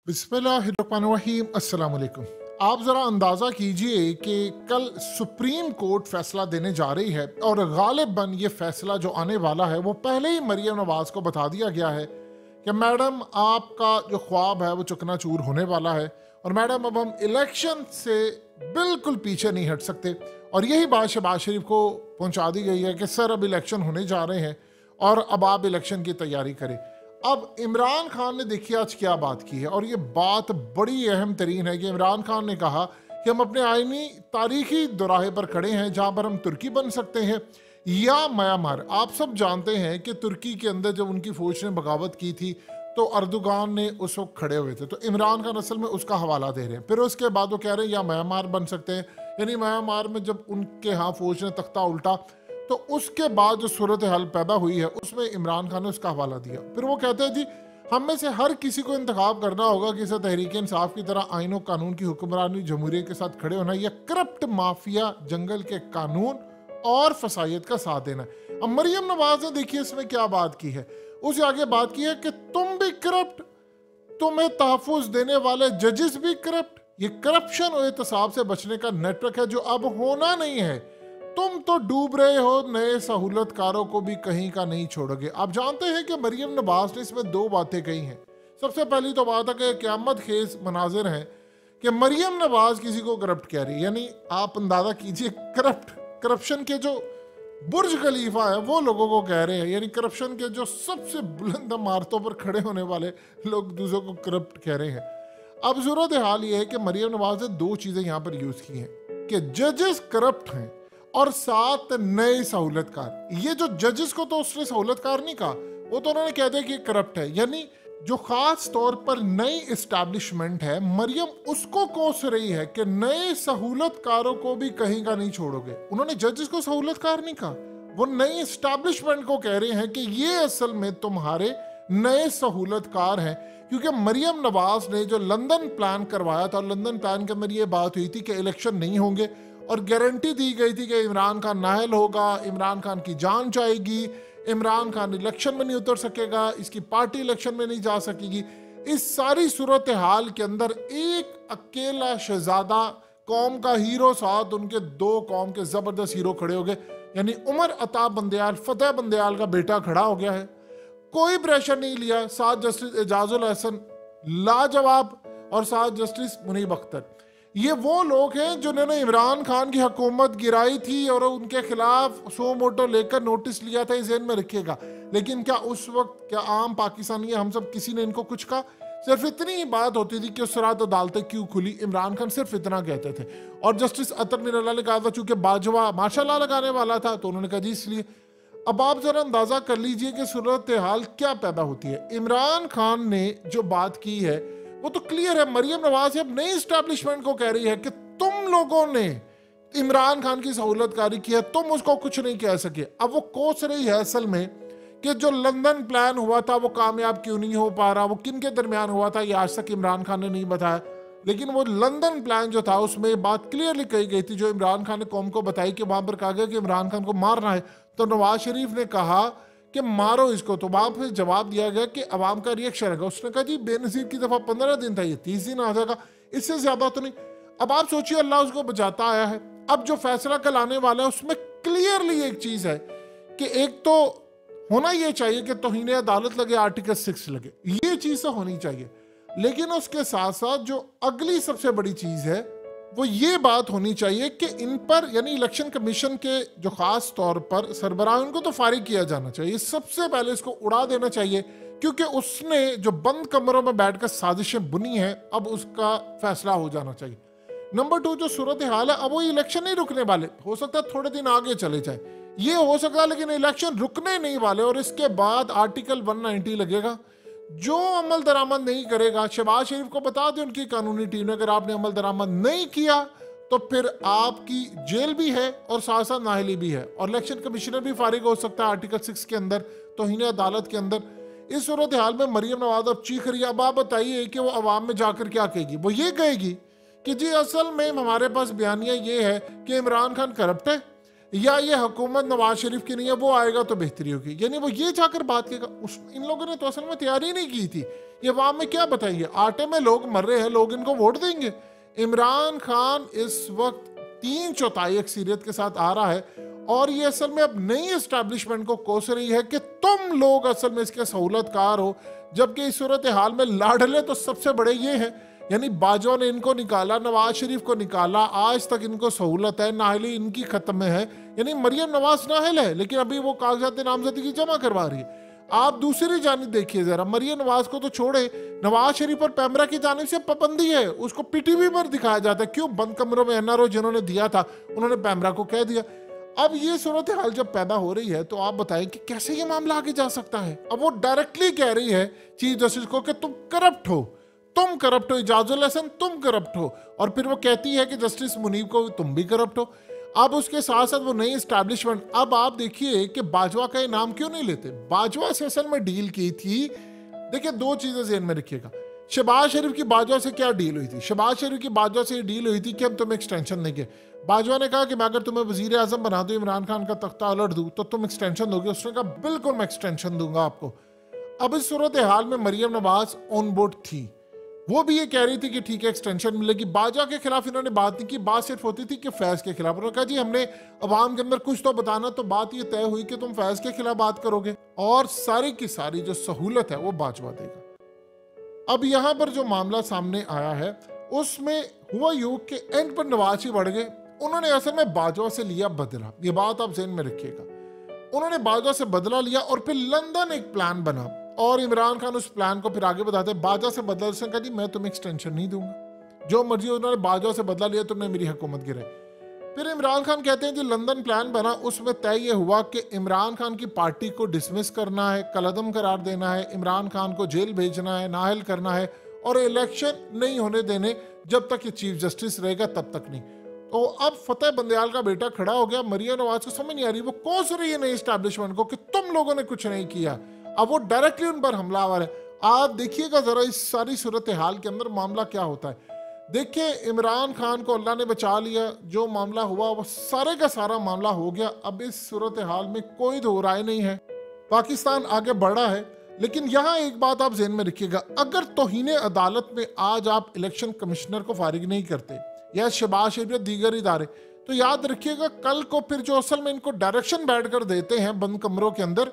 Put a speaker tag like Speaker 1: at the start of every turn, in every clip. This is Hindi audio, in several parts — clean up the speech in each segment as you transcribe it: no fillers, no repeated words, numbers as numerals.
Speaker 1: बिस्मिल्लाहिर्रहमानिर्रहीम। अस्सलाम वालेकुम। आप ज़रा अंदाज़ा कीजिए कि कल सुप्रीम कोर्ट फैसला देने जा रही है और गालिबन ये फैसला जो आने वाला है वो पहले ही मरियम नवाज़ को बता दिया गया है कि मैडम आपका जो ख्वाब है वो चकनाचूर होने वाला है और मैडम अब हम इलेक्शन से बिल्कुल पीछे नहीं हट सकते। और यही बात शहबाज शरीफ को पहुंचा दी गई है कि सर अब इलेक्शन होने जा रहे हैं और अब आप इलेक्शन की तैयारी करें। अब इमरान खान ने देखिए आज क्या बात की है और ये बात बड़ी अहम तरीन है कि इमरान खान ने कहा कि हम अपने आईनी तारीखी दोराहे पर खड़े हैं जहां पर हम तुर्की बन सकते हैं या म्यांमार। आप सब जानते हैं कि तुर्की के अंदर जब उनकी फौज ने बगावत की थी तो अर्दोगान ने उस वक्त खड़े हुए थे, तो इमरान खान असल में उसका हवाला दे रहे हैं। फिर उसके बाद वो कह रहे हैं या म्यांमार बन सकते हैं, यानी म्यांमार में जब उनके यहाँ फौज ने तख्ता उल्टा तो उसके बाद जो सूरत हाल पैदा हुई है उसमें इमरान खान ने उसका हवाला दिया। फिर वो कहते हैं जी हम में से हर किसी को इंतखाब करना होगा कि इसे तहरीक इंसाफ की तरह आइन और कानून की हुक्मरानी जमहूरियत के साथ खड़े होना या करप्ट माफिया जंगल के कानून और फसायत का साथ देना। अब मरियम नवाज ने देखिए इसमें क्या बात की है, उसे आगे बात की है कि तुम भी करप्ट, तुम्हें तहफुज देने वाले जजेस भी करप्ट। ये करप्शन और एहतसाब से बचने का नेटवर्क है जो अब होना नहीं है। तुम तो डूब रहे हो, नए सहूलतकारों को भी कहीं का नहीं छोड़ोगे। आप जानते हैं कि मरियम नवाज ने इसमें दो बातें कही हैं। सबसे पहली तो बात है कि क़यामत खेज मनाजिर हैं कि मरियम नवाज किसी को करप्ट कह रही है, यानी आप अंदाजा कीजिए करप्शन के जो बुर्ज खलीफा है वो लोगों को कह रहे हैं, यानी करप्शन के जो सबसे बुलंद इमारतों पर खड़े होने वाले लोग दूसरों को करप्ट कह रहे हैं। अब सूरत हाल ये है कि मरियम नवाज ने दो चीजें यहाँ पर यूज की हैं कि जजेस करप्ट हैं और साथ नए सहूलतकार। ये जो जजेस को तो उसने सहूलतकार नहीं कहा, वो तो उन्होंने कह दिया कि करप्ट है, यानी जो खास तौर पर नई इस्टेब्लिशमेंट है मरियम उसको कोस रही है कि नए सहूलतकारों को भी कहीं का नहीं छोड़ोगे। उन्होंने जजेस को सहूलतकार नहीं कहा, वो नई इस्टेब्लिशमेंट को कह रहे हैं कि ये असल में तुम्हारे नए सहूलतकार हैं। क्योंकि मरियम नवाज ने जो लंदन प्लान करवाया था, लंदन प्लान के अंदर ये बात हुई थी कि इलेक्शन नहीं होंगे और गारंटी दी गई थी कि इमरान खान नाअहल होगा, इमरान खान की जान जाएगी, इमरान खान इलेक्शन में नहीं उतर सकेगा, इसकी पार्टी इलेक्शन में नहीं जा सकेगी। इस सारी सूरत हाल के अंदर एक अकेला शहजादा कौम का हीरो साथ उनके दो कौम के जबरदस्त हीरो खड़े हो गए, यानी उमर अता बंदयाल, फतेह बंदयाल का बेटा खड़ा हो गया है। कोई प्रेशर नहीं लिया, साथ जस्टिस एजाजुल हसन लाजवाब और साथ जस्टिस मुनीब अख्तर। ये वो लोग हैं जिन्होंने इमरान खान की हुकूमत गिराई थी और उनके खिलाफ सो मोटो लेकर नोटिस लिया था, इस ज़हन में रखिएगा। लेकिन क्या उस वक्त क्या आम पाकिस्तानी हम सब किसी ने इनको कुछ कहा? सिर्फ इतनी ही बात होती थी कि उस रात अदालतें क्यों खुली, इमरान खान सिर्फ इतना कहते थे। और जस्टिस अतर मीर ने कहा था चूंकि बाजवा माशाल्लाह लगाने वाला था तो उन्होंने कहा जी इसलिए। अब आप जरा अंदाजा कर लीजिए कि सूरत हाल क्या पैदा होती है। इमरान खान ने जो बात की है वो तो क्लियर है, मरियम नवाज अब नई इस्टेब्लिशमेंट को कह रही है कि तुम लोगों ने इमरान खान की सहूलतकारी की है, तुम उसको कुछ नहीं कह सके। अब वो कोस रही है असल में कि जो लंदन प्लान हुआ था वो कामयाब क्यों नहीं हो पा रहा, वो किन के दरमियान हुआ था ये आज तक इमरान खान ने नहीं बताया। लेकिन वो लंदन प्लान जो था उसमें बात क्लियरली कही गई थी, जो इमरान खान ने कौम को बताई कि वहां पर कहा गया कि इमरान खान को मारना है, तो नवाज शरीफ ने कहा कि मारो इसको। तो वहां पर जवाब दिया गया कि अवाम का रिएक्शन है। उसने कहा जी बेनजीर की दफा 15 दिन था, ये 30 दिन आ जाएगा, इससे ज्यादा तो नहीं। अब आप सोचिए अल्लाह उसको बचाता आया है। अब जो फैसला कल आने वाला है उसमें क्लियरली एक चीज है कि एक तो होना यह चाहिए कि तौहीन अदालत लगे, आर्टिकल 6 लगे, ये चीज तो होनी चाहिए। लेकिन उसके साथ साथ जो अगली सबसे बड़ी चीज है वो ये बात होनी चाहिए कि इन पर यानी इलेक्शन कमीशन के जो खास तौर पर सरबराह उनको तो फारिग किया जाना चाहिए। सबसे पहले इसको उड़ा देना चाहिए क्योंकि उसने जो बंद कमरों में बैठकर साजिशें बुनी हैं अब उसका फैसला हो जाना चाहिए। नंबर 2 जो सूरत हाल है अब वो इलेक्शन नहीं रुकने वाले, हो सकता है थोड़े दिन आगे चले जाए, ये हो सकता है, लेकिन इलेक्शन रुकने नहीं वाले। और इसके बाद आर्टिकल 190 लगेगा। जो अमल दरामद नहीं करेगा, शहबाज शरीफ को बता दें उनकी कानूनी टीम ने, अगर आपने अमल दरामद नहीं किया तो फिर आपकी जेल भी है और साथ साथ नाअहली भी है और इलेक्शन कमिश्नर भी फारिग हो सकता है आर्टिकल 6 के अंदर, तौहीन अदालत के अंदर। इस सूरत हाल में मरियम नवाज अब चीख रही है। अब आप बताइए कि वो अवाम में जाकर क्या कहेगी? वो ये कहेगी कि जी असल में हमारे पास बयानिया ये है कि इमरान खान करप्ट है, या ये हुकूमत नवाज शरीफ की नहीं है, वो आएगा तो बेहतरी होगी। यानी वो ये जाकर बात करेगा। इन लोगों ने तो असल में तैयारी नहीं की थी। ये अवाम में क्या बताएंगे? आटे में लोग मर रहे हैं, लोग इनको वोट देंगे। इमरान खान इस वक्त 3/4 अक्सरियत के साथ आ रहा है और ये असल में अब नई एस्टैब्लिशमेंट को कोस रही है कि तुम लोग असल में इसके सहूलतकार हो, जबकि इस सूरत हाल में लाडले तो सबसे बड़े ये हैं। यानी बाजवा ने इनको निकाला, नवाज शरीफ को निकाला, आज तक इनको सहूलत है, नाहली इनकी खत्म में है। यानी मरियम नवाज नाहल है लेकिन अभी वो कागजात नामजदगी जमा करवा रही है। आप दूसरी जानिब देखिए जरा, मरियम नवाज को तो छोड़े, नवाज शरीफ और पैमरा की जानिब से पाबंदी है, उसको पीटीवी पर दिखाया जाता है। क्यों? बंद कमरों में एनआरओ जिन्होंने दिया था उन्होंने पैमरा को कह दिया। अब ये सूरत हाल जब पैदा हो रही है तो आप बताएं कि कैसे ये मामला आगे जा सकता है। अब वो डायरेक्टली कह रही है चीफ जस्टिस को कि तुम करप्ट हो, तुम करप्ट हो, इजाजुल हसन तुम करप्ट हो, और फिर वो कहती है कि जस्टिस मुनीब को तुम भी करप्ट हो। अब उसके साथ साथ वो नई एस्टैब्लिशमेंट, अब आप देखिए कि बाजवा का ये नाम क्यों नहीं लेते। बाजवा से असल में डील की थी, देखिए दो चीजें ज़हन में रखिएगा। शहबाज शरीफ की बाजवा से क्या डील हुई थी? शहबाज शरीफ की बाजवा से डील हुई थी कि हम तुम्हें एक्सटेंशन देंगे। बाजवा ने कहा कि मैं अगर तुम्हें वजीर आजम बना दूं, इमरान खान का तख्ता उलट दूं तो तुम एक्सटेंशन दोगे। उसने कहा बिल्कुल मैं एक्सटेंशन दूंगा आपको। अब इस सूरत हाल में मरियम नवाज ऑन बोर्ड थी, वो भी ये कह रही थी कि ठीक है एक्सटेंशन मिलेगी। बाजवा के खिलाफ इन्होंने बात नहीं की, बात सिर्फ होती थी कि फैज के खिलाफ। उन्होंने कहा जी हमने अवाम के अंदर कुछ तो बताना, तो बात ये तय हुई कि तुम फैज के खिलाफ बात करोगे और सारी की सारी जो सहूलत है वो बाजवा देगा। अब यहाँ पर जो मामला सामने आया है उसमें हुआ यूं कि एंड पर नवाज ही बढ़ गए। उन्होंने असल में बाजवा से लिया बदला, ये बात आप ज़हन में रखिएगा। उन्होंने बाजवा से बदला लिया और फिर लंदन एक प्लान बना और इमरान खान उस प्लान को फिर आगे बताते बाजवा से बदला। उसने कहा जी मैं तुम्हें एक्सटेंशन नहीं दूंगा, जो मर्जी। उन्होंने बाजवा से बदला लिया, तुमने मेरी हुकूमत गिराई। फिर इमरान खान कहते हैं जो लंदन प्लान बना उसमें तय ये हुआ कि इमरान खान की पार्टी को डिसमिस करना है, कलअदम करार देना है, इमरान खान को जेल भेजना है, नाअहल करना है और इलेक्शन नहीं होने देने जब तक ये चीफ जस्टिस रहेगा तब तक नहीं। तो अब फतेह बंदयाल का बेटा खड़ा हो गया। मरियम नवाज को समझ नहीं आ रही, वो कोस रही है नई एस्टैब्लिशमेंट को कि तुम लोगों ने कुछ नहीं किया। अब वो डायरेक्टली उन पर हमलावर है। आप देखिएगा जरा इस सारी सूरत हाल के अंदर मामला क्या होता है। देखिए इमरान खान को अल्लाह ने बचा लिया, जो मामला हुआ वो सारे का सारा मामला हो गया। अब इस सूरत हाल में कोई दो राय नहीं है, पाकिस्तान आगे बढ़ा है। लेकिन यहाँ एक बात आप ज़हन में रखिएगा, अगर तौहीन अदालत में आज आप इलेक्शन कमिश्नर को फारिग नहीं करते या शहबाज शरीफ या दीगर इदारे, तो याद रखिएगा कल को फिर जो असल में इनको डायरेक्शन बैठ कर देते हैं बंद कमरों के अंदर,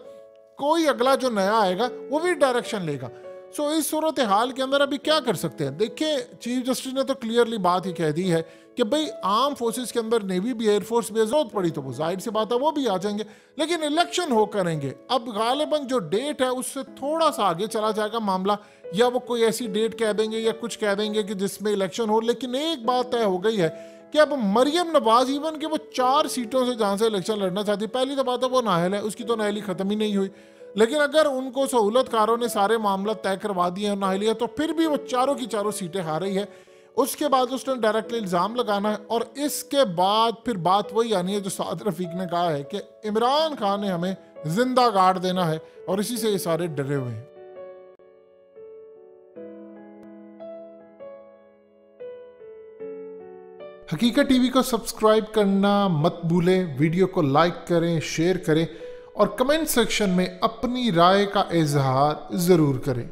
Speaker 1: कोई अगला जो नया आएगा वो भी डायरेक्शन लेगा। सो इस सूरत हाल के अंदर अभी क्या कर सकते हैं? देखिए चीफ जस्टिस ने तो क्लियरली बात ही कह दी है कि भाई आर्म फोर्सेस के अंदर नेवी भी, एयरफोर्स भी जरूरत पड़ी तो वो जाहिर सी बात है वो भी आ जाएंगे, लेकिन इलेक्शन हो करेंगे। अब गालिबन जो डेट है उससे थोड़ा सा आगे चला जाएगा मामला, या वो कोई ऐसी डेट कह देंगे या कुछ कह देंगे कि जिसमें इलेक्शन हो। लेकिन एक बात तय हो गई है कि अब मरियम नवाज इवन के वो 4 सीटों से जहां से इलेक्शन लड़ना चाहती, पहली तो बात है वो नाहल है, उसकी तो नाहली खत्म ही नहीं हुई। लेकिन अगर उनको सहूलतकारों ने सारे मामला तय करवा दिए हैं नाहलिया, तो फिर भी वो चारों की चारों सीटें हार रही है। उसके बाद उसने डायरेक्टली इल्ज़ाम लगाना है और इसके बाद फिर बात वही आनी है जो साद रफीक ने कहा है कि इमरान खान ने हमें जिंदा गाड़ देना है, और इसी से ये सारे डरे हुए हैं। हकीकत टीवी को सब्सक्राइब करना मत भूलें, वीडियो को लाइक करें, शेयर करें और कमेंट सेक्शन में अपनी राय का इजहार ज़रूर करें।